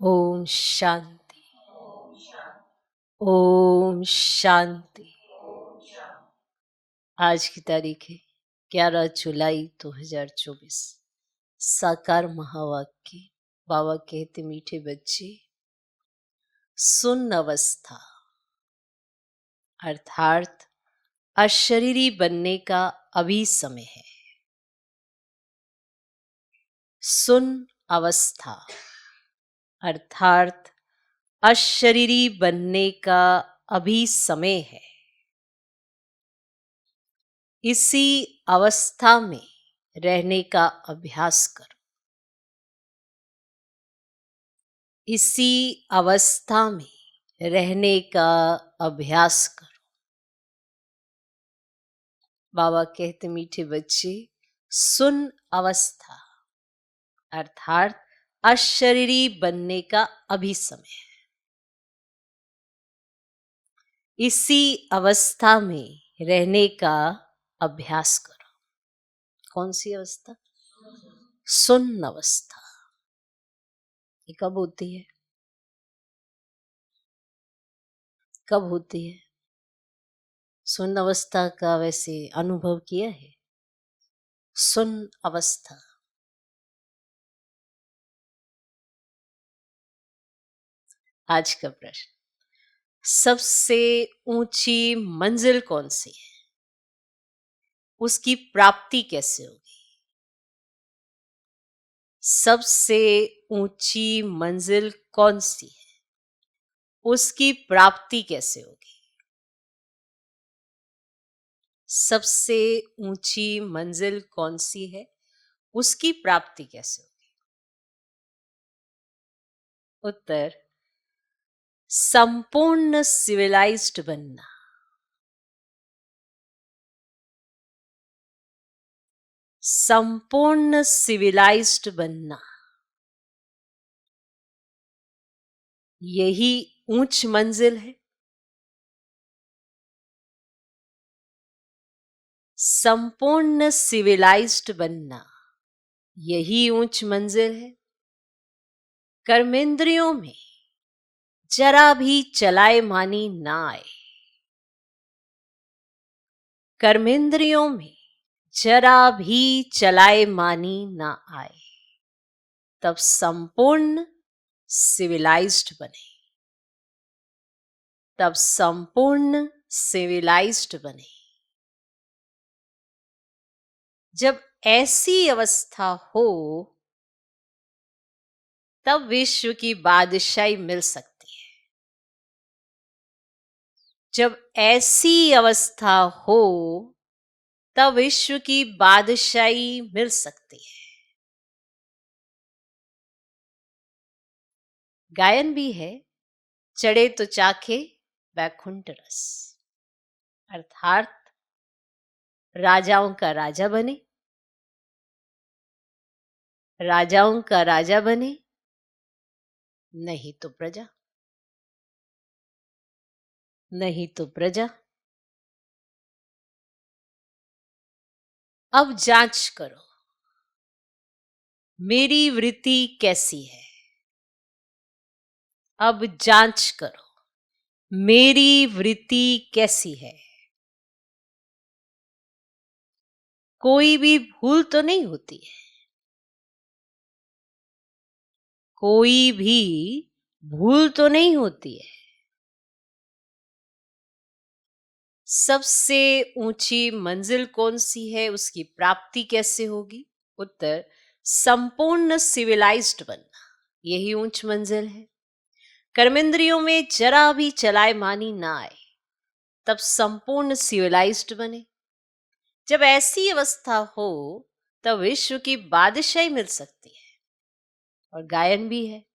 ओम शांति। ओम शांति। आज की तारीख है 11 जुलाई 2024। साकार महावाक्य। बाबा कहते, मीठे बच्चे, सुन अवस्था अर्थात अशरीरी बनने का अभी समय है। सुन अवस्था अर्थात अशरीरी बनने का अभी समय है। इसी अवस्था में रहने का अभ्यास करो। इसी अवस्था में रहने का अभ्यास करो। बाबा कहते, मीठे बच्चे, सुन अवस्था अर्थात अशरीरी बनने का अभी समय है। इसी अवस्था में रहने का अभ्यास करो। कौन सी अवस्था? सुन अवस्था। ये कब होती है? कब होती है? सुन अवस्था का वैसे अनुभव किया है? सुन अवस्था आज का प्रश्न। सबसे ऊंची मंजिल कौन सी है? उसकी प्राप्ति कैसे होगी? सबसे ऊंची मंजिल कौन सी है? उसकी प्राप्ति कैसे होगी? सबसे ऊंची मंजिल कौन सी है? उसकी प्राप्ति कैसे होगी? उत्तर, संपूर्ण सिविलाइज्ड बनना। संपूर्ण सिविलाइज्ड बनना, यही ऊंच मंजिल है। संपूर्ण सिविलाइज्ड बनना, यही ऊंच मंजिल है। कर्मेंद्रियों में जरा भी चलायमानी ना आए। कर्मेंद्रियों में जरा भी चलायमानी ना आए, तब संपूर्ण सिविलाइज्ड बने। तब संपूर्ण सिविलाइज्ड बने। जब ऐसी अवस्था हो, तब विश्व की बादशाही मिल सकती है। जब ऐसी अवस्था हो, तब विश्व की बादशाही मिल सकती है। गायन भी है, चढ़े तो चाखे वैकुंठ रस, अर्थात राजाओं का राजा बने। राजाओं का राजा बने, नहीं तो प्रजा। नहीं तो प्रजा। अब जांच करो, मेरी वृत्ति कैसी है। अब जांच करो, मेरी वृत्ति कैसी है। कोई भी भूल तो नहीं होती है। कोई भी भूल तो नहीं होती है। सबसे ऊंची मंजिल कौन सी है? उसकी प्राप्ति कैसे होगी? उत्तर, संपूर्ण सिविलाइज्ड बनना, यही ऊंच मंजिल है। कर्मेंद्रियों में जरा भी चलायमानी ना आए, तब संपूर्ण सिविलाइज्ड बने। जब ऐसी अवस्था हो, तब विश्व की बादशाही मिल सकती है। और गायन भी है,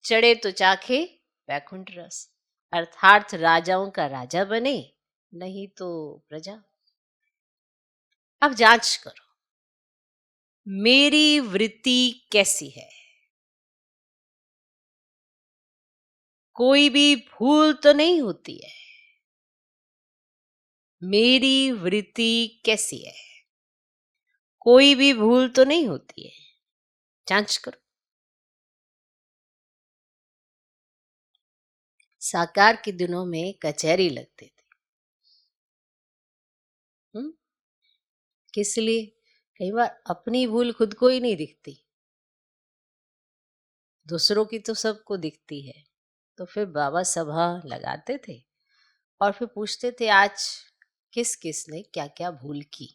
चढ़े तो चाखे वैकुंठ रस, अर्थात राजाओं का राजा बने, नहीं तो प्रजा। अब जांच करो, मेरी वृत्ति कैसी है। कोई भी भूल तो नहीं होती है। मेरी वृत्ति कैसी है? कोई भी भूल तो नहीं होती है। जांच करो। साकार के दिनों में कचहरी लगती थी। किस लिए? कई बार अपनी भूल खुद को ही नहीं दिखती, दूसरों की तो सबको दिखती है। तो फिर बाबा सभा लगाते थे और फिर पूछते थे आज किस किस ने क्या क्या भूल की,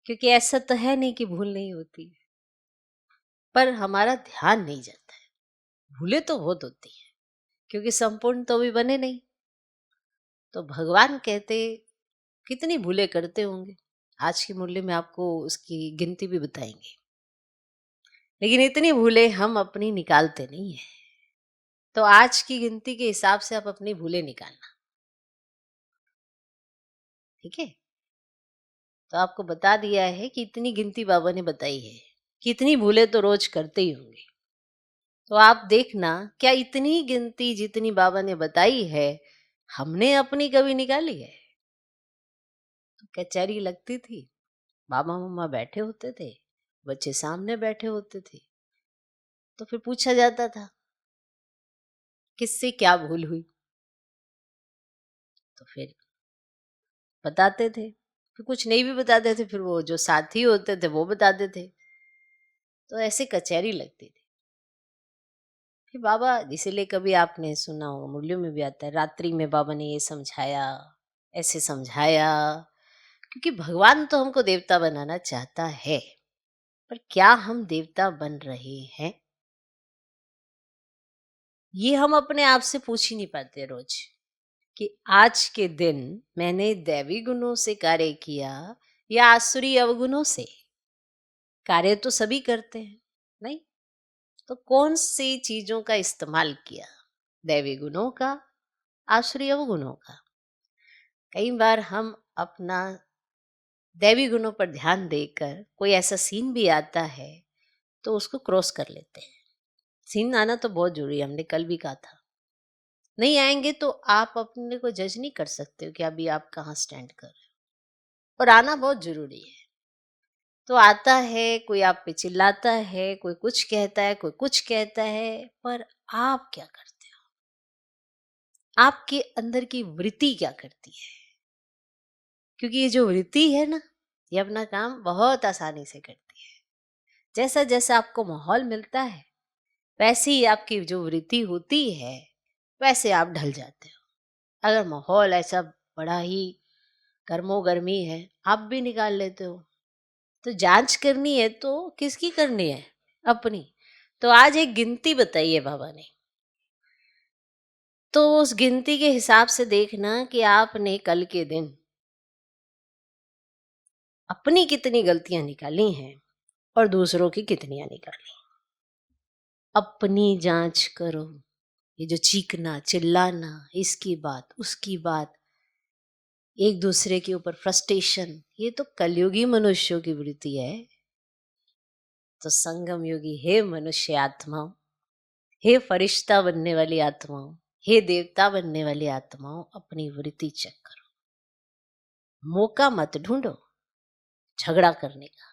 क्योंकि ऐसा तो है नहीं कि भूल नहीं होती, पर हमारा ध्यान नहीं जाता है। भूले तो बहुत होती है, क्योंकि संपूर्ण तो भी बने नहीं। तो भगवान कहते कितनी भूले करते होंगे, आज की मुरली में आपको उसकी गिनती भी बताएंगे, लेकिन इतनी भूले हम अपनी निकालते नहीं है। तो आज की गिनती के हिसाब से आप अपनी भूले निकालना, ठीक है? तो आपको बता दिया है कि इतनी गिनती बाबा ने बताई है कि इतनी भूले तो रोज करते ही होंगे। तो आप देखना क्या इतनी गिनती जितनी बाबा ने बताई है हमने अपनी कभी निकाली है? तो कचहरी लगती थी, बाबा मम्मा बैठे होते थे, बच्चे सामने बैठे होते थे, तो फिर पूछा जाता था किससे क्या भूल हुई, तो फिर बताते थे। फिर कुछ नहीं भी बताते थे, फिर वो जो साथी होते थे वो बताते थे। तो ऐसे कचहरी लगती थी। फिर बाबा, इसीलिए कभी आपने सुना होगा, मुरलियों में भी आता है, रात्रि में बाबा ने ये समझाया, ऐसे समझाया, क्योंकि भगवान तो हमको देवता बनाना चाहता है, पर क्या हम देवता बन रहे हैं? ये हम अपने आप से पूछ ही नहीं पाते रोज कि आज के दिन मैंने दैवी गुणों से कार्य किया या आसुरी अवगुणों से। कार्य तो सभी करते हैं, नहीं? तो कौन सी चीजों का इस्तेमाल किया, दैवी गुणों का, आसुरी अवगुणों का? कई बार हम अपना दैवी गुणों पर ध्यान देकर कोई ऐसा सीन भी आता है तो उसको क्रॉस कर लेते हैं। सीन आना तो बहुत जरूरी है, हमने कल भी कहा था। नहीं आएंगे तो आप अपने को जज नहीं कर सकते हो कि अभी आप कहाँ स्टैंड कर रहे हो, और आना बहुत जरूरी है। तो आता है, कोई आप पे चिल्लाता है, कोई कुछ कहता है, कोई कुछ कहता है, पर आप क्या करते हो? आपके अंदर की वृत्ति क्या करती है? क्योंकि ये जो वृत्ति है ना, ये अपना काम बहुत आसानी से करती है। जैसा जैसा आपको माहौल मिलता है वैसे ही आपकी जो वृत्ति होती है वैसे आप ढल जाते हो। अगर माहौल ऐसा बड़ा ही गर्मो गर्मी है, आप भी निकाल लेते हो। तो जांच करनी है तो किसकी करनी है? अपनी। तो आज एक गिनती बताई है बाबा ने, तो उस गिनती के हिसाब से देखना कि आपने कल के दिन अपनी कितनी गलतियां निकाली हैं और दूसरों की कितनियां निकाली। अपनी जांच करो। ये जो चीखना चिल्लाना, इसकी बात उसकी बात, एक दूसरे के ऊपर फ्रस्ट्रेशन, ये तो कलयुगी मनुष्यों की वृत्ति है। तो संगम योगी, हे मनुष्य आत्माओं, हे फरिश्ता बनने वाली आत्माओं, हे देवता बनने वाली आत्माओं, अपनी वृत्ति चेक करो। मौका मत ढूंढो झगड़ा करने का,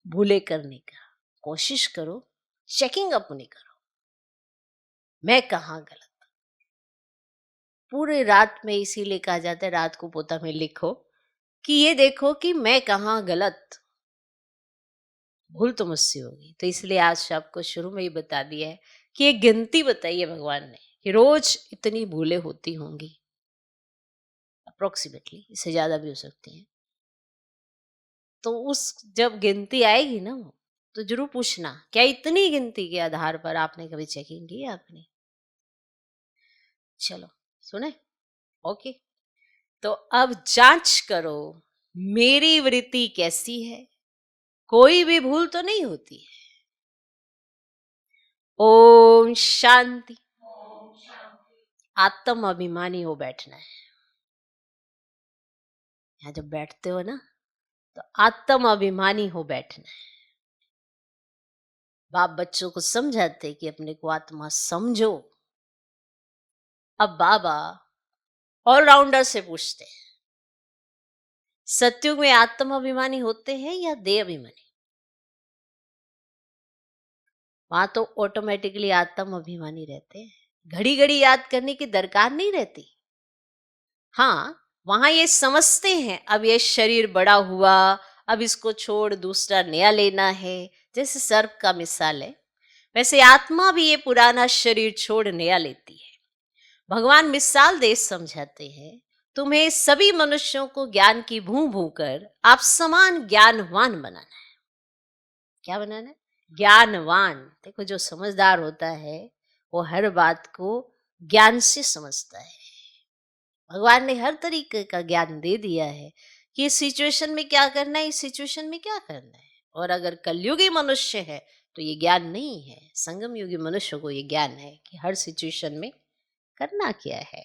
भूले करने का। कोशिश करो, चेकिंग अपनी करो, मैं कहाँ गलत। पूरे रात में इसीलिए कहा जाता है रात को पोता में लिखो कि ये देखो कि मैं कहाँ गलत। भूल तो मुझसे होगी, तो इसलिए आज आपको शुरू में ही बता दिया है कि एक गिनती बताई है भगवान ने कि रोज इतनी भूलें होती होंगी, अप्रोक्सीमेटली, इससे ज्यादा भी हो सकती हैं। तो उस जब गिनती आएगी ना, तो जरूर पूछना क्या इतनी गिनती के आधार पर आपने कभी चेकिंग की है आपने? चलो सुने, ओके। तो अब जांच करो मेरी वृत्ति कैसी है, कोई भी भूल तो नहीं होती है। ओम शांति। आत्म अभिमानी हो बैठना है। यहाँ जब बैठते हो ना, तो आत्म अभिमानी हो बैठना है। बाप बच्चों को समझाते कि अपने को आत्मा समझो। अब बाबा ऑलराउंडर से पूछते हैं, सत्युग में आत्म अभिमानी होते हैं या देह अभिमानी? वहां तो ऑटोमेटिकली आत्म अभिमानी रहते हैं, घड़ी घड़ी याद करने की दरकार नहीं रहती। हाँ, वहां ये समझते हैं अब ये शरीर बड़ा हुआ, अब इसको छोड़ दूसरा नया लेना है। जैसे सर्प का मिसाल है, वैसे आत्मा भी ये पुराना शरीर छोड़ नया लेती है। भगवान मिसाल दे समझाते हैं, तुम्हें सभी मनुष्यों को ज्ञान की भू भू कर आप समान ज्ञानवान बनाना है। क्या बनाना है? ज्ञानवान। देखो, जो समझदार होता है वो हर बात को ज्ञान से समझता है। भगवान ने हर तरीके का ज्ञान दे दिया है कि इस सिचुएशन में क्या करना है, इस सिचुएशन में क्या करना है। और अगर कलयुगी मनुष्य है तो ये ज्ञान नहीं है, संगम युगी मनुष्य को ये ज्ञान है कि हर सिचुएशन में करना क्या है।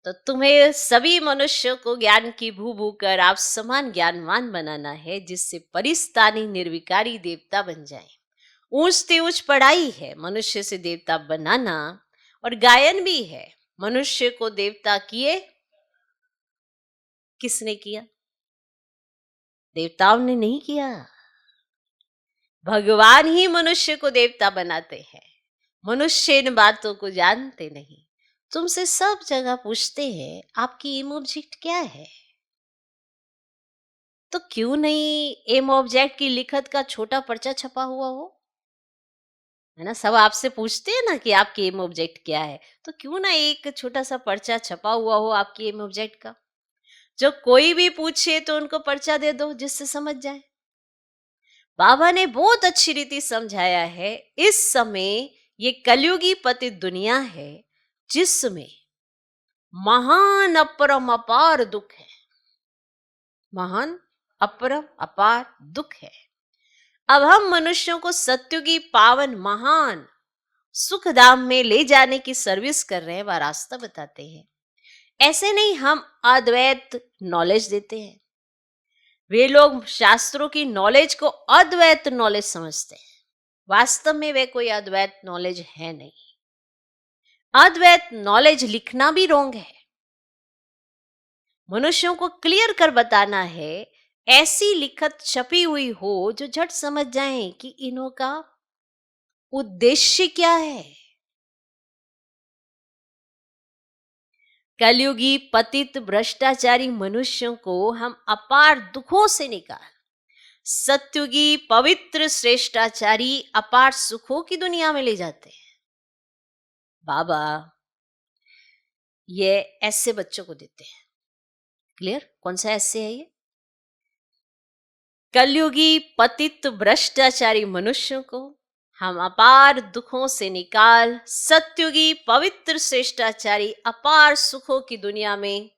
तो तुम्हें सभी मनुष्यों को ज्ञान की भू भू कर आप समान ज्ञानवान बनाना है, जिससे परिस्तानी निर्विकारी देवता बन जाए। ऊंचते ऊंच पढ़ाई है मनुष्य से देवता बनाना, और गायन भी है। मनुष्य को देवता किए किसने किया? देवताओं ने नहीं किया, भगवान ही मनुष्य को देवता बनाते हैं। मनुष्य इन बातों को जानते नहीं। तुमसे सब जगह पूछते हैं आपकी एम ऑब्जेक्ट क्या है, तो क्यों नहीं एम ऑब्जेक्ट की लिखत का छोटा पर्चा छपा हुआ हो? है ना, सब आपसे पूछते हैं ना कि आपकी एम ऑब्जेक्ट क्या है, तो क्यों ना एक छोटा सा पर्चा छपा हुआ हो आपकी एम ऑब्जेक्ट का। जो कोई भी पूछे तो उनको पर्चा दे दो जिससे समझ जाए। बाबा ने बहुत अच्छी रीति समझाया है। इस समय ये कलयुगी पतित दुनिया है जिसमें महान अपरम अपार दुख है। महान अपरम अपार दुख है। अब हम मनुष्यों को सत्युगी पावन महान सुख धाम में ले जाने की सर्विस कर रहे हैं, वह रास्ता बताते हैं। ऐसे नहीं हम अद्वैत नॉलेज देते हैं। वे लोग शास्त्रों की नॉलेज को अद्वैत नॉलेज समझते हैं। वास्तव में वे कोई अद्वैत नॉलेज है नहीं। अद्वैत नॉलेज लिखना भी रोंग है। मनुष्यों को क्लियर कर बताना है, ऐसी लिखत छपी हुई हो जो झट समझ जाएं कि इन्हों का उद्देश्य क्या है। कलयुगी पतित भ्रष्टाचारी मनुष्यों को हम अपार दुखों से निकाल सत्युगी पवित्र श्रेष्ठाचारी अपार सुखों की दुनिया में ले जाते हैं। बाबा ये ऐसे बच्चों को देते हैं। क्लियर? कौन सा ऐसे है ये? कलयुगी पतित भ्रष्टाचारी मनुष्यों को हम अपार दुखों से निकाल सत्युगी पवित्र श्रेष्ठाचारी अपार सुखों की दुनिया में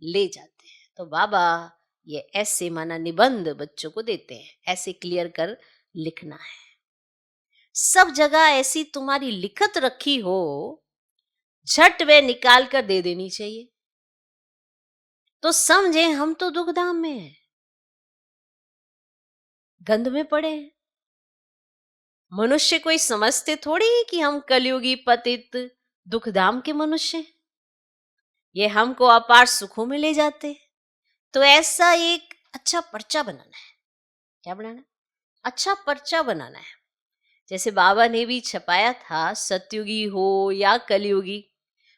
ले जाते हैं। तो बाबा ये ऐसे माना निबंध बच्चों को देते हैं, ऐसे क्लियर कर लिखना है। सब जगह ऐसी तुम्हारी लिखत रखी हो, झट वे निकाल कर दे देनी चाहिए, तो समझे हम तो दुखधाम में हैं, गंध में पड़े हैं। मनुष्य कोई समझते थोड़ी है कि हम कलयुगी पतित दुखधाम के मनुष्य हैं। ये हमको अपार सुखों में ले जाते हैं। तो ऐसा एक अच्छा पर्चा बनाना है। क्या बनाना है? अच्छा पर्चा बनाना है। जैसे बाबा ने भी छपाया था, सतयुगी हो या कलयुगी,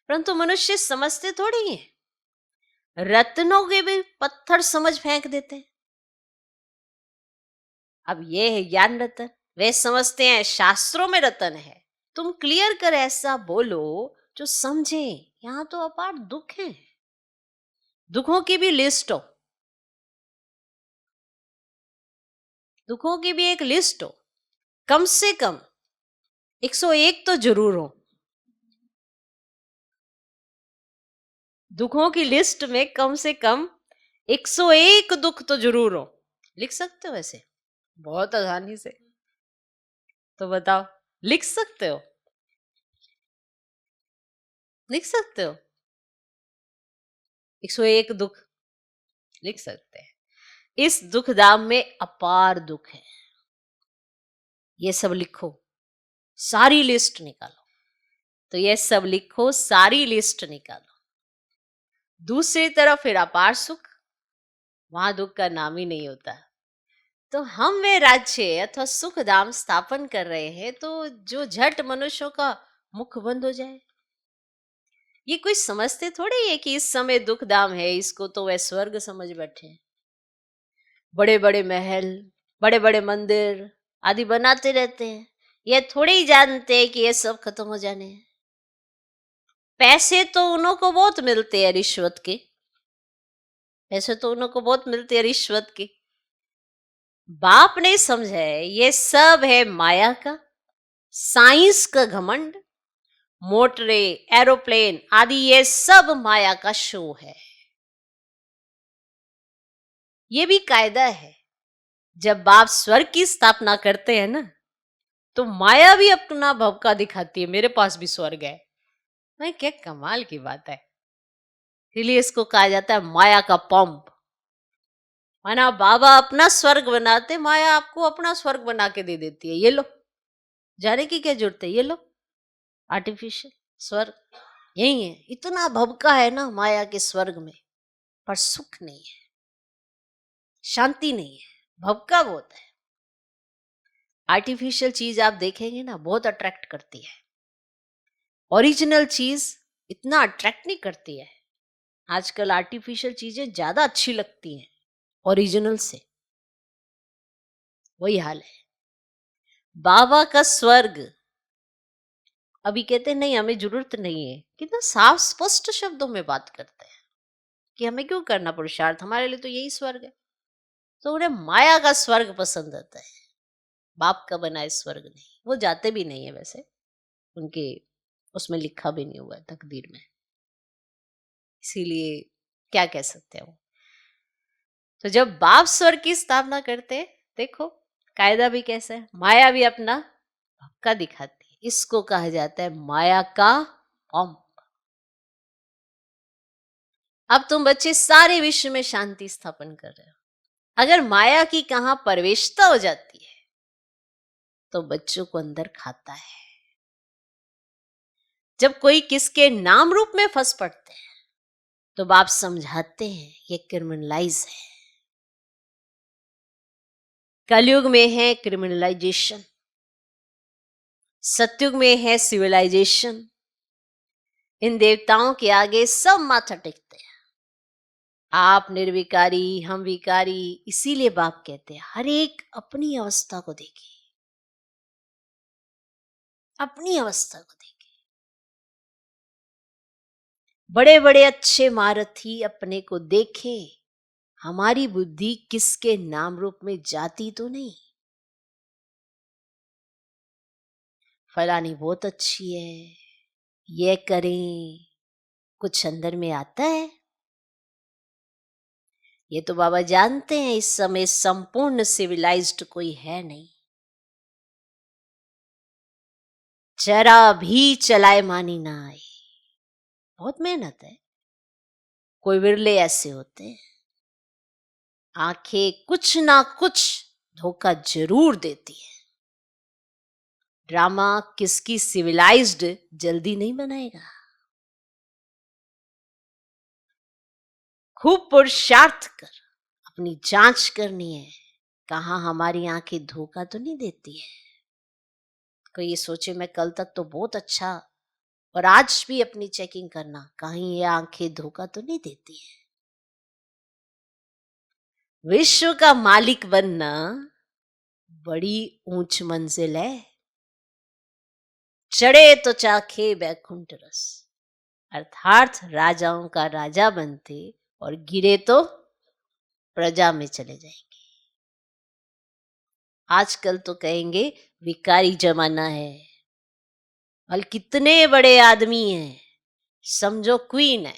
परंतु मनुष्य समझते थोड़ी हैं। रत्नों के भी पत्थर समझ फेंक देते हैं। अब ये है ज्ञान रतन, वे समझते हैं शास्त्रों में रतन है। तुम क्लियर कर ऐसा बोलो जो समझे यहां तो अपार दुख है। दुखों की भी लिस्ट हो, दुखों की भी एक लिस्ट हो, कम से कम 101 तो जरूर हो। दुखों की लिस्ट में कम से कम 101 दुख तो जरूर हो। लिख सकते हो ऐसे बहुत आसानी से? तो बताओ, लिख सकते हो? लिख सकते हो? 101 दुख लिख सकते हैं। इस दुख धाम में अपार दुख है, ये सब लिखो, सारी लिस्ट निकालो। तो ये सब लिखो, सारी लिस्ट निकालो। दूसरी तरफ फिर अपार सुख, वहां दुख का नाम ही नहीं होता। तो हम वे राज्य अथवा सुख धाम स्थापन कर रहे हैं तो जो झट मनुष्यों का मुख बंद हो जाए। ये कोई समझते थोड़ी है कि इस समय दुख धाम है, इसको तो वह स्वर्ग समझ बैठे हैं। बड़े बड़े महल, बड़े बड़े मंदिर आदि बनाते रहते हैं। ये थोड़े ही जानते हैं कि ये सब खत्म हो जाने हैं। पैसे तो उन्हों को बहुत मिलते हैं रिश्वत के, पैसे तो उन्हों को बहुत मिलते हैं रिश्वत के। बाप नहीं समझे ये सब है माया का, साइंस का घमंड। मोटरे, एरोप्लेन आदि ये सब माया का शो है। ये भी कायदा है, जब बाप स्वर्ग की स्थापना करते हैं ना, तो माया भी अपना भवका दिखाती है, मेरे पास भी स्वर्ग है। मैं क्या कमाल की बात है। इसलिए इसको कहा जाता है माया का पंप। माना बाबा अपना स्वर्ग बनाते, माया आपको अपना स्वर्ग बना के दे देती है। ये लो, जाने की क्या जरूरत है, ये लो आर्टिफिशियल स्वर्ग यही है। इतना भबका है ना माया के स्वर्ग में, पर सुख नहीं है, शांति नहीं है, भबका बहुत है। आर्टिफिशियल चीज आप देखेंगे ना बहुत अट्रैक्ट करती है, ओरिजिनल चीज इतना अट्रैक्ट नहीं करती है। आजकल आर्टिफिशियल चीजें ज्यादा अच्छी लगती हैं ओरिजिनल से। वही हाल है बाबा का स्वर्ग। अभी कहते हैं नहीं हमें जरूरत नहीं है, कितना साफ स्पष्ट शब्दों में बात करते हैं कि हमें क्यों करना पुरुषार्थ, हमारे लिए तो यही स्वर्ग है। तो उन्हें माया का स्वर्ग पसंद आता है, बाप का बनाए स्वर्ग नहीं। वो जाते भी नहीं है वैसे, उनके उसमें लिखा भी नहीं हुआ है तकदीर में, इसीलिए क्या कह सकते हो। तो जब बाप स्वर्ग की स्थापना करते, देखो कायदा भी कैसा है, माया भी अपना हक्का दिखाती है। इसको कहा जाता है माया का पंप। अब तुम बच्चे सारे विश्व में शांति स्थापन कर रहे हो, अगर माया की कहां प्रवेशता हो जाती है तो बच्चों को अंदर खाता है। जब कोई किसके नाम रूप में फंस पड़ते हैं तो बाप समझाते हैं ये क्रिमिनलाइज है। कलयुग में है क्रिमिनलाइजेशन, सतयुग में है सिविलाइजेशन। इन देवताओं के आगे सब माथा टेकते हैं। आप निर्विकारी, हम विकारी। इसीलिए बाप कहते हैं हर एक अपनी अवस्था को देखे, अपनी अवस्था को देखे। बड़े बड़े अच्छे महारथी अपने को देखे, हमारी बुद्धि किसके नाम रूप में जाती तो नहीं। फलानी बहुत अच्छी है, ये करें, कुछ अंदर में आता है। ये तो बाबा जानते हैं इस समय संपूर्ण सिविलाइज्ड कोई है नहीं, जरा भी चलाए मानी ना आए। बहुत मेहनत है, कोई विरले ऐसे होते हैं, आंखें कुछ ना कुछ धोखा जरूर देती है। ड्रामा किसकी सिविलाइज्ड जल्दी नहीं बनाएगा। खूब पुरुषार्थ कर अपनी जांच करनी है, कहाँ हमारी आंखें धोखा तो नहीं देती है। कोई ये सोचे मैं कल तक तो बहुत अच्छा, और आज भी अपनी चेकिंग करना कहीं ये आंखें धोखा तो नहीं देती है। विश्व का मालिक बनना बड़ी ऊंच मंजिल है। चढ़े तो चाखे बैकुंठ रस, अर्थात राजाओं का राजा बनते और गिरे तो प्रजा में चले जाएंगे। आजकल तो कहेंगे विकारी जमाना है, और कितने बड़े आदमी हैं, समझो क्वीन है,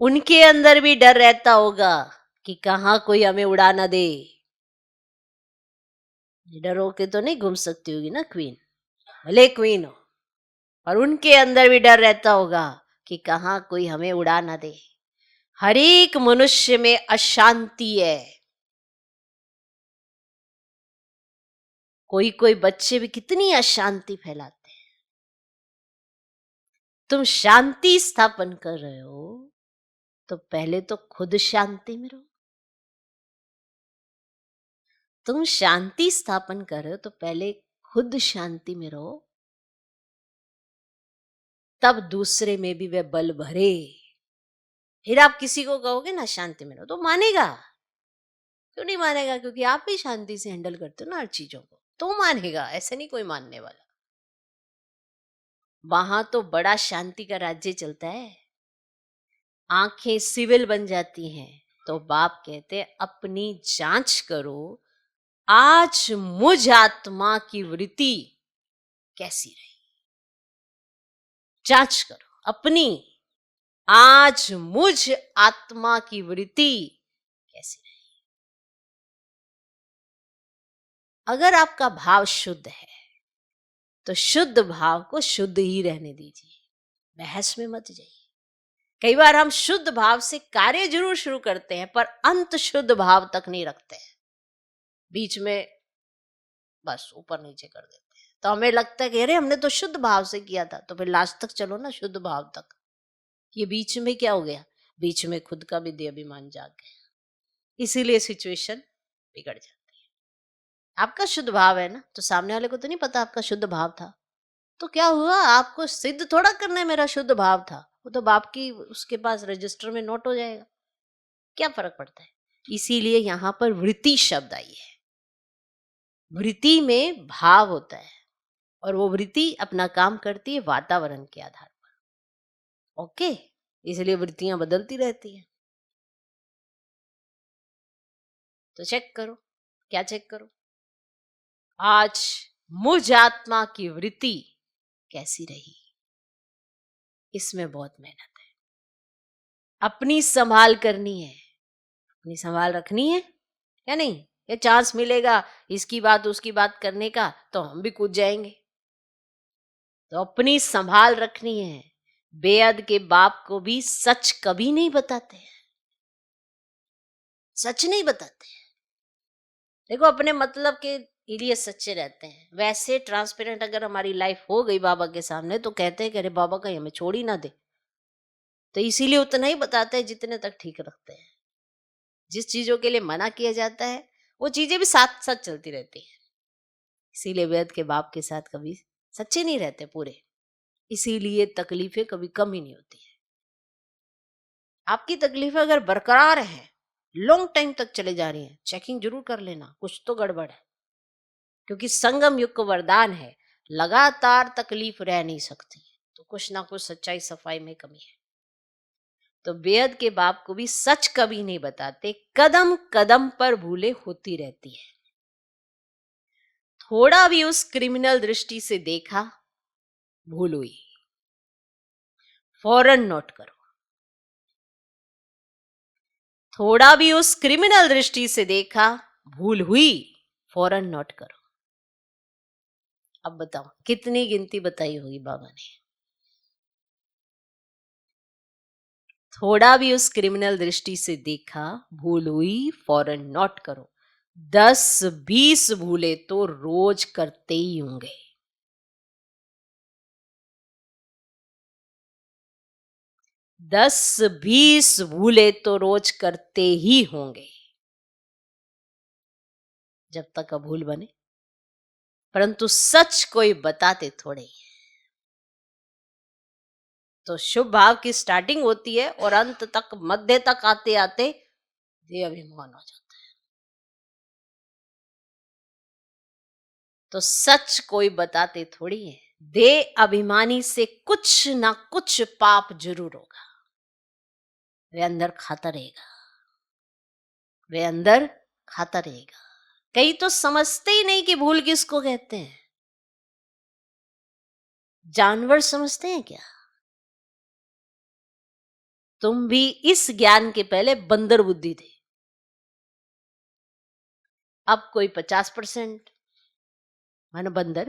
उनके अंदर भी डर रहता होगा कि कहाँ कोई हमें उड़ा ना दे। डर होके तो नहीं घूम सकती होगी ना क्वीन, भले क्वीन हो, और उनके अंदर भी डर रहता होगा कि कहाँ कोई हमें उड़ा ना दे। हर एक मनुष्य में अशांति है। कोई कोई बच्चे भी कितनी अशांति फैलाते हैं। तुम शांति स्थापन कर रहे हो तो पहले तो खुद शांति में रहो। तुम शांति स्थापन कर रहे हो तो पहले खुद शांति में रहो, तब दूसरे में भी वह बल भरे। फिर आप किसी को कहोगे ना शांति में रहो तो मानेगा। क्यों नहीं मानेगा? क्योंकि आप भी शांति से हैंडल करते हो ना हर चीजों को, तो मानेगा। ऐसे नहीं कोई मानने वाला। वहां तो बड़ा शांति का राज्य चलता है। आंखें सिविल बन जाती हैं तो बाप कहते अपनी जांच करो, आज मुझ आत्मा की वृत्ति कैसी रही। जांच करो अपनी, आज मुझ आत्मा की वृत्ति कैसी रही। अगर आपका भाव शुद्ध है तो शुद्ध भाव को शुद्ध ही रहने दीजिए, बहस में मत जाइए। कई बार हम शुद्ध भाव से कार्य जरूर शुरू करते हैं पर अंत शुद्ध भाव तक नहीं रखते हैं, बीच में बस ऊपर नीचे कर देते हैं। तो हमें लगता है कि अरे हमने तो शुद्ध भाव से किया था, तो फिर लास्ट तक चलो ना शुद्ध भाव तक। ये बीच में क्या हो गया? बीच में खुद का भी देहाभिमान जाग गया, इसीलिए सिचुएशन बिगड़ जाती है। आपका शुद्ध भाव है ना, तो सामने वाले को तो नहीं पता आपका शुद्ध भाव था, तो क्या हुआ? आपको सिद्ध थोड़ा करना है मेरा शुद्ध भाव था, वो तो बाप की उसके पास रजिस्टर में नोट हो जाएगा, क्या फर्क पड़ता है। इसीलिए यहाँ पर वृत्ति शब्द आई है। वृत्ति में भाव होता है और वो वृत्ति अपना काम करती है वातावरण के आधार पर। ओके, इसलिए वृत्तियां बदलती रहती हैं। तो चेक करो, क्या चेक करो? आज मुझ आत्मा की वृत्ति कैसी रही। इसमें बहुत मेहनत है, अपनी संभाल करनी है, अपनी संभाल रखनी है या नहीं। ये चांस मिलेगा इसकी बात उसकी बात करने का तो हम भी कूद जाएंगे। तो अपनी संभाल रखनी है। बेअद के बाप को भी सच कभी नहीं बताते हैं, सच नहीं बताते हैं। देखो अपने मतलब के लिए सच्चे रहते हैं। वैसे ट्रांसपेरेंट अगर हमारी लाइफ हो गई बाबा के सामने तो कहते हैं कि अरे बाबा कहीं हमें छोड़ ही ना दे, तो इसीलिए उतना ही बताते हैं जितने तक ठीक रखते हैं। जिस चीजों के लिए मना किया जाता है वो चीजें भी साथ साथ चलती रहती है। इसीलिए वेद के बाप के साथ कभी सच्चे नहीं रहते पूरे, इसीलिए तकलीफें कभी कम ही नहीं होती है। आपकी तकलीफें अगर बरकरार हैं, लॉन्ग टाइम तक चले जा रही हैं, चेकिंग जरूर कर लेना, कुछ तो गड़बड़ है। क्योंकि संगम युग को वरदान है, लगातार तकलीफ रह नहीं सकती, तो कुछ ना कुछ सच्चाई सफाई में कमी है। तो बेअद के बाप को भी सच कभी नहीं बताते, कदम कदम पर भूले होती रहती है। थोड़ा भी उस क्रिमिनल दृष्टि से देखा, भूल हुई, फौरन नोट करो। थोड़ा भी उस क्रिमिनल दृष्टि से देखा, भूल हुई, फौरन नोट करो। अब बताओ कितनी गिनती बताई होगी बाबा ने। थोड़ा भी उस क्रिमिनल दृष्टि से देखा, भूल हुई, फौरन नोट करो। 10-20 भूले तो रोज करते ही होंगे। 10-20 भूले तो रोज करते ही होंगे, जब तक अभूल बने। परंतु सच कोई बताते थोड़े ही। तो शुभ भाव की स्टार्टिंग होती है और अंत तक, मध्य तक आते आते ये अभिमान हो जाता है। तो सच कोई बताते थोड़ी है। दे अभिमानी से कुछ ना कुछ पाप जरूर होगा, वे अंदर खाता रहेगा, वे अंदर खाता रहेगा। कई तो समझते ही नहीं कि भूल किसको कहते हैं। जानवर समझते हैं क्या? तुम भी इस ज्ञान के पहले बंदर बुद्धि थे, अब कोई 50% मानो बंदर,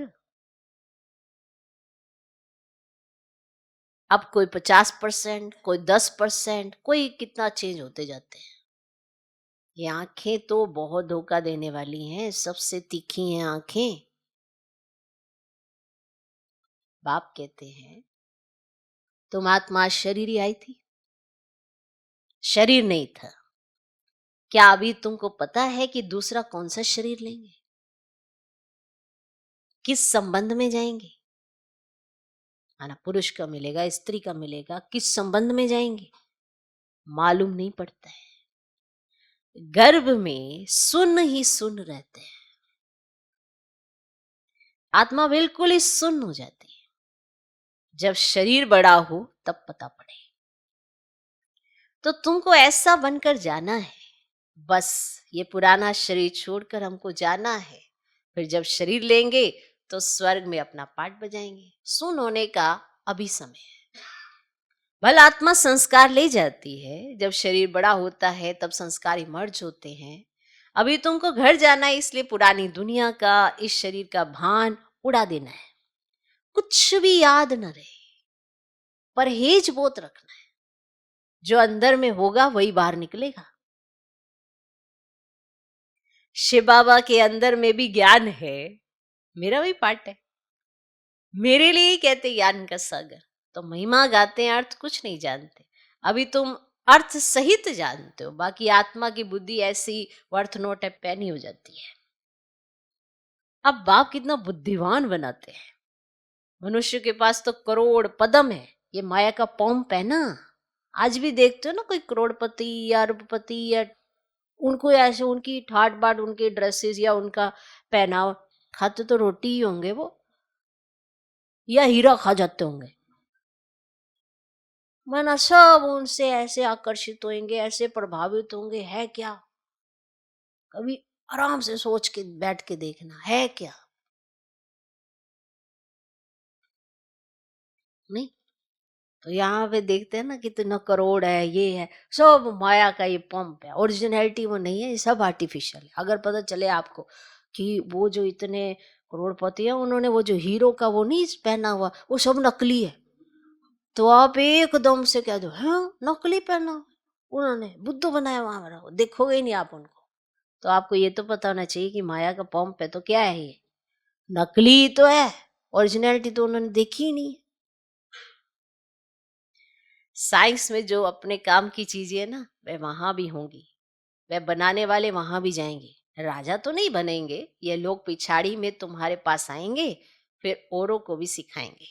अब कोई 50%, कोई 10%, कोई कितना चेंज होते जाते हैं। ये आंखें तो बहुत धोखा देने वाली हैं, सबसे तीखी हैं आंखें। बाप कहते हैं तुम आत्मा शरीर ही आई थी, शरीर नहीं था। क्या अभी तुमको पता है कि दूसरा कौन सा शरीर लेंगे, किस संबंध में जाएंगे? है ना, पुरुष का मिलेगा, स्त्री का मिलेगा, किस संबंध में जाएंगे मालूम नहीं पड़ता है। गर्भ में सुन्न ही सुन्न रहते हैं, आत्मा बिल्कुल ही सुन्न हो जाती है। जब शरीर बड़ा हो तब पता पड़े। तो तुमको ऐसा बनकर जाना है, बस ये पुराना शरीर छोड़कर हमको जाना है। फिर जब शरीर लेंगे तो स्वर्ग में अपना पाठ बजाएंगे। सुन होने का अभी समय है। भल आत्मा संस्कार ले जाती है, जब शरीर बड़ा होता है तब संस्कार इमर्ज होते हैं। अभी तुमको घर जाना है, इसलिए पुरानी दुनिया का, इस शरीर का भान उड़ा देना है। कुछ भी याद न रहे, परहेज बहुत रखना है। जो अंदर में होगा वही बाहर निकलेगा। शिव बाबा के अंदर में भी ज्ञान है, मेरा भी पार्ट है। मेरे लिए ही कहते ज्ञान का सागर। तो महिमा गाते हैं, अर्थ कुछ नहीं जानते। अभी तुम अर्थ सहित जानते हो, बाकी आत्मा की बुद्धि ऐसी वर्थ नोट है पैनी हो जाती है। अब बाप कितना बुद्धिमान बनाते हैं। मनुष्य के पास तो करोड़ पदम है, ये माया का पॉम्प है ना। आज भी देखते हो ना, कोई करोड़पति या अरबपति या उनको ऐसे उनकी ठाट बाट, उनके ड्रेसेस या उनका पहनावा, खाते तो रोटी ही होंगे वो, या हीरा खा जाते होंगे। मना सब उनसे ऐसे आकर्षित होंगे, ऐसे प्रभावित होंगे। है क्या? कभी आराम से सोच के बैठ के देखना, है क्या? नहीं। तो यहाँ पे देखते हैं ना कितना करोड़ है, ये है, सब माया का ये पंप है। ओरिजिनलिटी वो नहीं है, ये सब आर्टिफिशियल है। अगर पता चले आपको कि वो जो इतने करोड़पति है, उन्होंने वो जो हीरो का वो नहीं पहना हुआ, वो सब नकली है, तो आप एकदम से कह दो हाँ नकली पहना उन्होंने, बुद्ध बनाया वहां मेरा, देखोगे ही नहीं आप उनको। तो आपको ये तो पता होना चाहिए कि माया का पंप है तो क्या है, ये नकली तो है, ओरिजिनलिटी तो उन्होंने देखी ही नहीं। साइंस में जो अपने काम की चीजें है ना, वह वहां भी होंगी, वह बनाने वाले वहां भी जाएंगे। राजा तो नहीं बनेंगे, ये लोग पिछाड़ी में तुम्हारे पास आएंगे, फिर औरों को भी सिखाएंगे।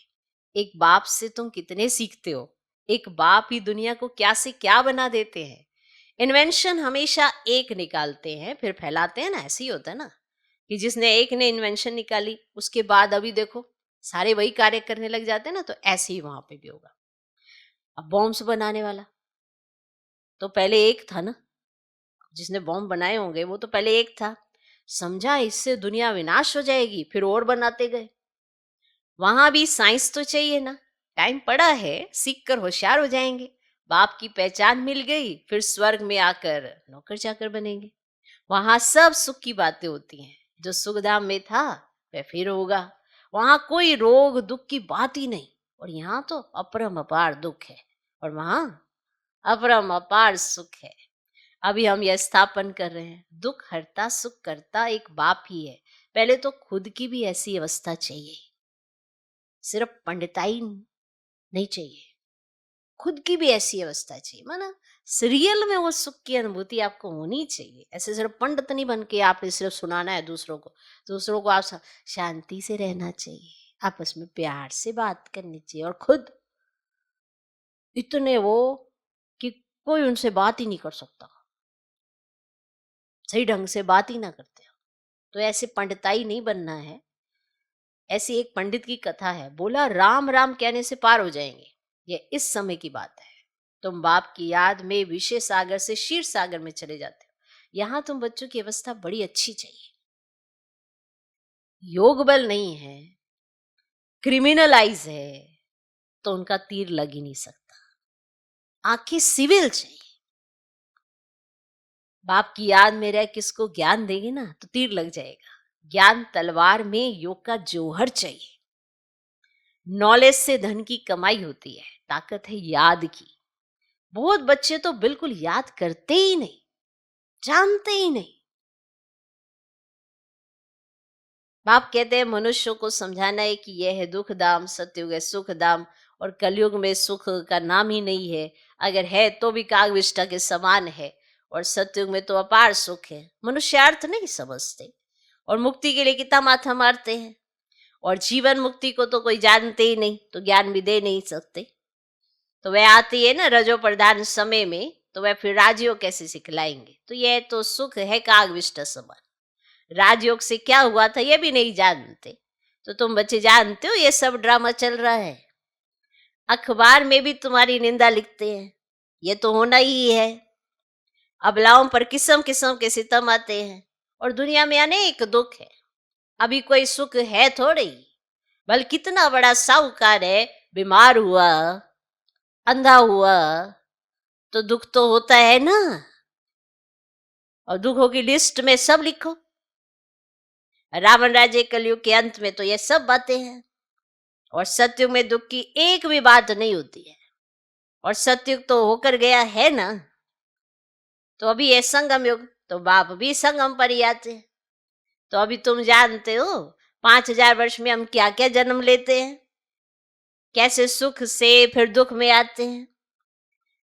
एक बाप से तुम कितने सीखते हो। एक बाप ही दुनिया को क्या से क्या बना देते हैं। इन्वेंशन हमेशा एक निकालते हैं फिर फैलाते हैं ना, ऐसे ही होता है ना कि जिसने एक ने इन्वेंशन निकाली, उसके बाद अभी देखो सारे वही कार्य करने लग जाते हैं ना। तो ऐसे ही वहां पे भी होगा। अब बॉम्ब्स बनाने वाला तो पहले एक था ना, जिसने बॉम्ब बनाए होंगे वो तो पहले एक था, समझा इससे दुनिया विनाश हो जाएगी, फिर और बनाते गए। वहां भी साइंस तो चाहिए ना, टाइम पड़ा है, सीख कर होशियार हो जाएंगे। बाप की पहचान मिल गई, फिर स्वर्ग में आकर नौकर चाकर बनेंगे। वहां सब सुख की बातें होती हैं। जो सुखधाम में था वह फिर होगा। वहां कोई रोग दुख की बात ही नहीं, और यहाँ तो अपरम अपार दुख है, और वहां अपरम अपार सुख है। अभी हम यह स्थापन कर रहे हैं, दुख हरता सुख करता एक बाप ही है। पहले तो खुद की भी ऐसी अवस्था चाहिए, सिर्फ पंडिताई नहीं चाहिए, खुद की भी ऐसी अवस्था चाहिए। माना रियल में वो सुख की अनुभूति आपको होनी चाहिए। ऐसे सिर्फ पंडित नहीं बन के आपने सिर्फ सुनाना है दूसरों को। दूसरों को आप शांति से रहना चाहिए, आपस में प्यार से बात करनी चाहिए, और खुद इतने वो कि कोई उनसे बात ही नहीं कर सकता, सही ढंग से बात ही ना करते हो। तो ऐसे पंडिताई नहीं बनना है। ऐसी एक पंडित की कथा है, बोला राम राम कहने से पार हो जाएंगे। ये इस समय की बात है। तुम बाप की याद में विषय सागर से क्षीर सागर में चले जाते हो। यहां तुम बच्चों की अवस्था बड़ी अच्छी चाहिए। योग बल नहीं है, क्रिमिनलाइज है, तो उनका तीर लग ही नहीं सकता। आंखें सिविल चाहिए। बाप की याद में रह किसको ज्ञान देंगे ना तो तीर लग जाएगा। ज्ञान तलवार में योग का जोहर चाहिए। नॉलेज से धन की कमाई होती है, ताकत है याद की। बहुत बच्चे तो बिल्कुल याद करते ही नहीं, जानते ही नहीं। बाप कहते हैं मनुष्यों को समझाना है कि यह है दुख धाम, सतयुग है सुख धाम, और कलयुग में सुख का नाम ही नहीं है। अगर है तो भी काग विष्ठा के समान है। और सतयुग में तो अपार सुख है। मनुष्यार्थ नहीं समझते और मुक्ति के लिए कितना माथा मारते हैं, और जीवन मुक्ति को तो कोई जानते ही नहीं, तो ज्ञान भी दे नहीं सकते। तो वह आती है ना रजो प्रधान समय में, तो वह फिर राजयोग कैसे सिखलाएंगे। तो यह तो सुख है कागविष्ट समान। राजयोग से क्या हुआ था ये भी नहीं जानते। तो तुम बच्चे जानते हो ये सब ड्रामा चल रहा है। अखबार में भी तुम्हारी निंदा लिखते हैं, ये तो होना ही है। अबलाओं पर किस्म किस्म के सितम आते हैं, और दुनिया में अनेक दुख है। अभी कोई सुख है थोड़ी। बल कितना बड़ा साहूकार है, बीमार हुआ, अंधा हुआ, तो दुख तो होता है ना। और दुखों की लिस्ट में सब लिखो। रावण राज्य कलयुग के अंत में तो ये सब बातें हैं, और सतयुग में दुख की एक भी बात नहीं होती है। और सतयुग तो होकर गया है ना। तो अभी ये संगम युग, तो बाप भी संगम पर ही आते हैं। तो अभी तुम जानते हो 5000 वर्ष में हम क्या क्या जन्म लेते हैं, कैसे सुख से फिर दुख में आते हैं।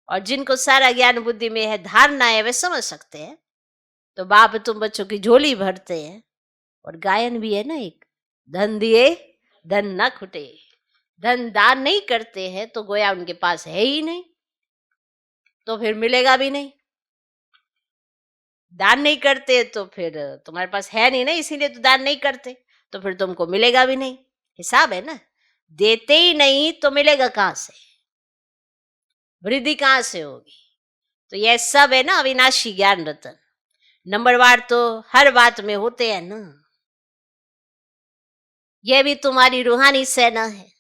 और जिनको सारा ज्ञान बुद्धि में है, धारणा है, वे समझ सकते हैं। तो बाप तुम बच्चों की झोली भरते हैं। और गायन भी है ना एक, धन दिए धन न खुटे। धन दान नहीं करते हैं तो गोया उनके पास है ही नहीं, तो फिर मिलेगा भी नहीं। दान नहीं करते तो फिर तुम्हारे पास है नहीं ना, इसीलिए तो दान नहीं करते, तो फिर तुमको मिलेगा भी नहीं। हिसाब है ना। देते ही नहीं तो मिलेगा कहां से, वृद्धि कहां से होगी। तो यह सब है ना अविनाशी ज्ञान रतन। नंबरवार तो हर बात में होते हैं ना। यह भी तुम्हारी रूहानी सेना है।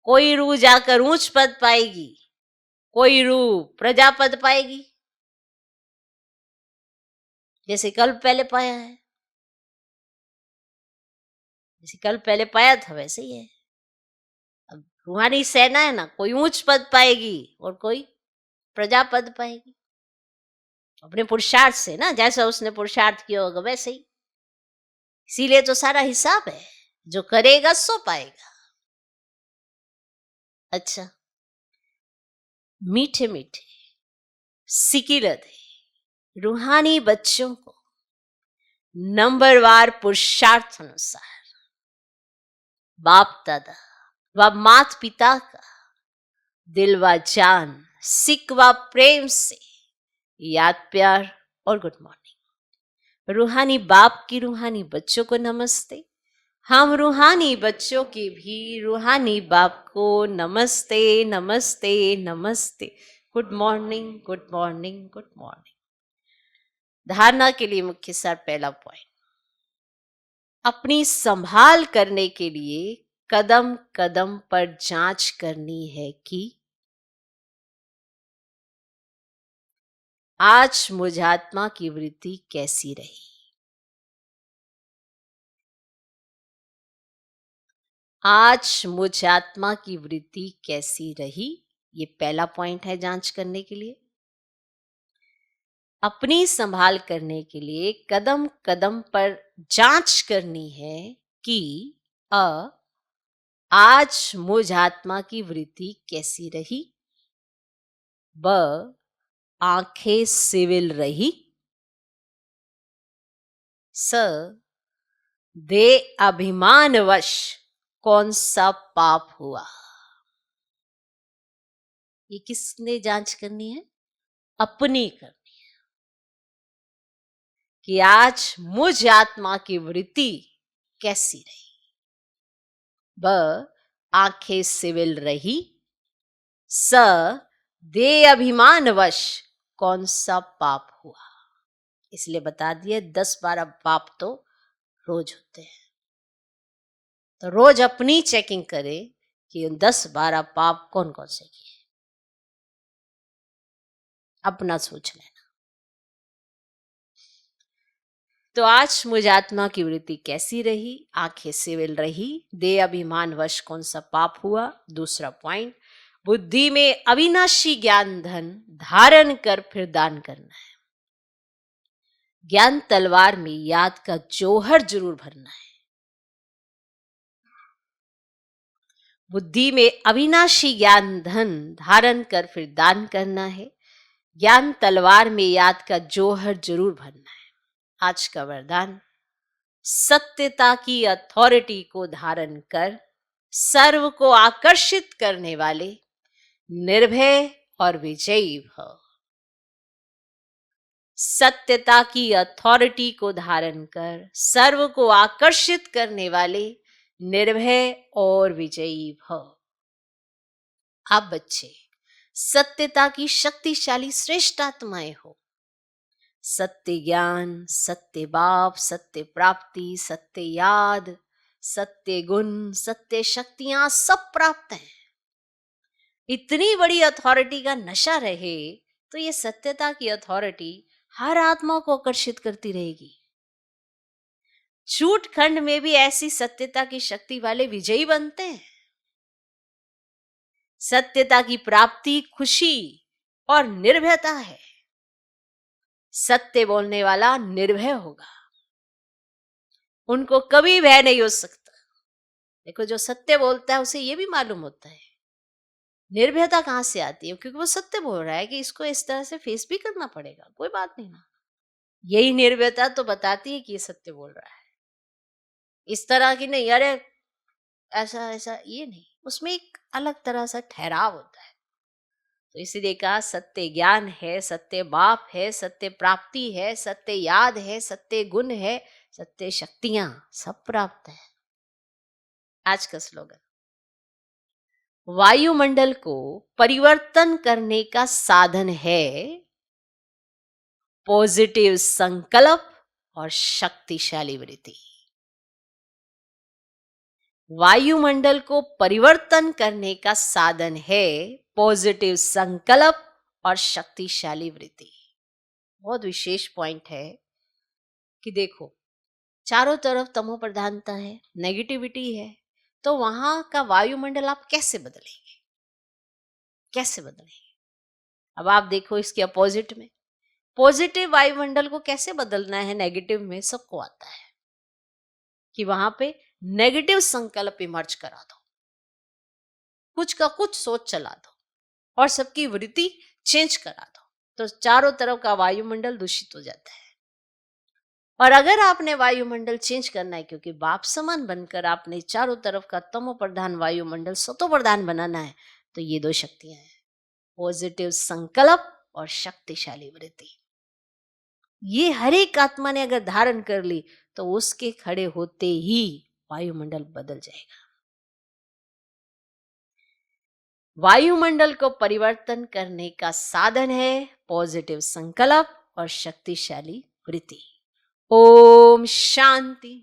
कोई रूह जाकर ऊंच पद पाएगी, कोई रूह प्रजा पद पाएगी, जैसे कल पहले पाया है। जैसे कल पहले पाया था वैसे ही है। अब रूहानी सेना है ना, कोई ऊंच पद पाएगी और कोई प्रजा पद पाएगी, अपने पुरुषार्थ से ना, जैसा उसने पुरुषार्थ किया होगा वैसे ही। इसीलिए तो सारा हिसाब है, जो करेगा सो पाएगा। अच्छा, मीठे मीठे सिकिलते रूहानी बच्चों को नंबरवार पुरुषार्थ अनुसार बाप दादा व माता पिता का दिल व जान सिक व प्रेम से याद प्यार और गुड मॉर्निंग। रूहानी बाप की रूहानी बच्चों को नमस्ते। हम रूहानी बच्चों की भी रूहानी बाप को नमस्ते नमस्ते नमस्ते। Good morning good morning good morning. धारणा के लिए मुख्य सार पहला पॉइंट, अपनी संभाल करने के लिए कदम कदम पर जांच करनी है कि आज मुझ आत्मा की वृत्ति कैसी रही। आज मुझ आत्मा की वृत्ति कैसी रही, ये पहला पॉइंट है जांच करने के लिए। अपनी संभाल करने के लिए कदम कदम पर जांच करनी है कि आज मुझ आत्मा की वृत्ति कैसी रही। ब, आंखें सिविल रही। स, दे अभिमानवश कौन सा पाप हुआ। ये किसने जांच करनी है? अपनी करनी है कि आज मुझ आत्मा की वृत्ति कैसी रही। ब, आंखें सिविल रही। स, दे अभिमानवश कौन सा पाप हुआ। इसलिए बता दिए 10-12 पाप तो रोज होते हैं। तो रोज अपनी चेकिंग करें कि 10-12 पाप कौन कौन से किए, अपना सोच लेना। तो आज मुझ आत्मा की वृत्ति कैसी रही, आंखें सिविल रही, दे अभिमान वश कौन सा पाप हुआ। दूसरा पॉइंट, बुद्धि में अविनाशी ज्ञान धन धारण कर फिर दान करना है। ज्ञान तलवार में याद का जौहर जरूर भरना है। बुद्धि में अविनाशी ज्ञान धन धारण कर फिर दान करना है। ज्ञान तलवार में याद का जौहर जरूर भरना है। आज का वरदान, सत्यता की अथॉरिटी को धारण कर सर्व को आकर्षित करने वाले निर्भय और विजयी भव। सत्यता की अथॉरिटी को धारण कर सर्व को आकर्षित करने वाले निर्भय और विजयी भव। आप बच्चे सत्यता की शक्तिशाली श्रेष्ठ आत्माएं हो। सत्य ज्ञान, सत्य बाप, सत्य प्राप्ति, सत्य याद, सत्य गुण, सत्य शक्तियां सब प्राप्त हैं। इतनी बड़ी अथॉरिटी का नशा रहे तो ये सत्यता की अथॉरिटी हर आत्मा को आकर्षित करती रहेगी। झूठ खंड में भी ऐसी सत्यता की शक्ति वाले विजयी बनते हैं। सत्यता की प्राप्ति खुशी और निर्भयता है। सत्य बोलने वाला निर्भय होगा, उनको कभी भय नहीं हो सकता। देखो, जो सत्य बोलता है उसे यह भी मालूम होता है निर्भयता कहां से आती है, क्योंकि वो सत्य बोल रहा है कि इसको इस तरह से फेस भी करना पड़ेगा, कोई बात नहीं ना। यही निर्भयता तो बताती है कि ये सत्य बोल रहा है। इस तरह की नहीं, अरे ऐसा ऐसा, ये नहीं, उसमें एक अलग तरह सा ठहराव होता है। तो इसीलिए कहा सत्य ज्ञान है, सत्य बाप है, सत्य प्राप्ति है, सत्य याद है, सत्य गुण है, सत्य शक्तियां सब प्राप्त है। आज का स्लोगन, वायुमंडल को परिवर्तन करने का साधन है पॉजिटिव संकल्प और शक्तिशाली वृत्ति। वायुमंडल को परिवर्तन करने का साधन है पॉजिटिव संकल्प और शक्तिशाली वृत्ति। बहुत विशेष पॉइंट है कि देखो, चारों तरफ तमो प्रधानता है, नेगेटिविटी है, तो वहां का वायुमंडल आप कैसे बदलेंगे? कैसे बदलेंगे? अब आप देखो इसके अपोजिट में, पॉजिटिव वायुमंडल को कैसे बदलना है नेगेटिव में, सबको आता है कि वहां पे नेगेटिव संकल्प इमर्ज करा दो, कुछ का कुछ सोच चला दो और सबकी वृत्ति चेंज करा दो, तो चारों तरफ का वायुमंडल दूषित हो जाता है। और अगर आपने वायुमंडल चेंज करना है, क्योंकि बाप समान बनकर आपने चारों तरफ का तमो प्रधान वायुमंडल सतो प्रधान बनाना है, तो ये दो शक्तियां हैं, पॉजिटिव संकल्प और शक्तिशाली वृत्ति। ये हर एक आत्मा ने अगर धारण कर ली तो उसके खड़े होते ही वायुमंडल बदल जाएगा। वायुमंडल को परिवर्तन करने का साधन है पॉजिटिव संकल्प और शक्तिशाली वृत्ति। ओम शांति।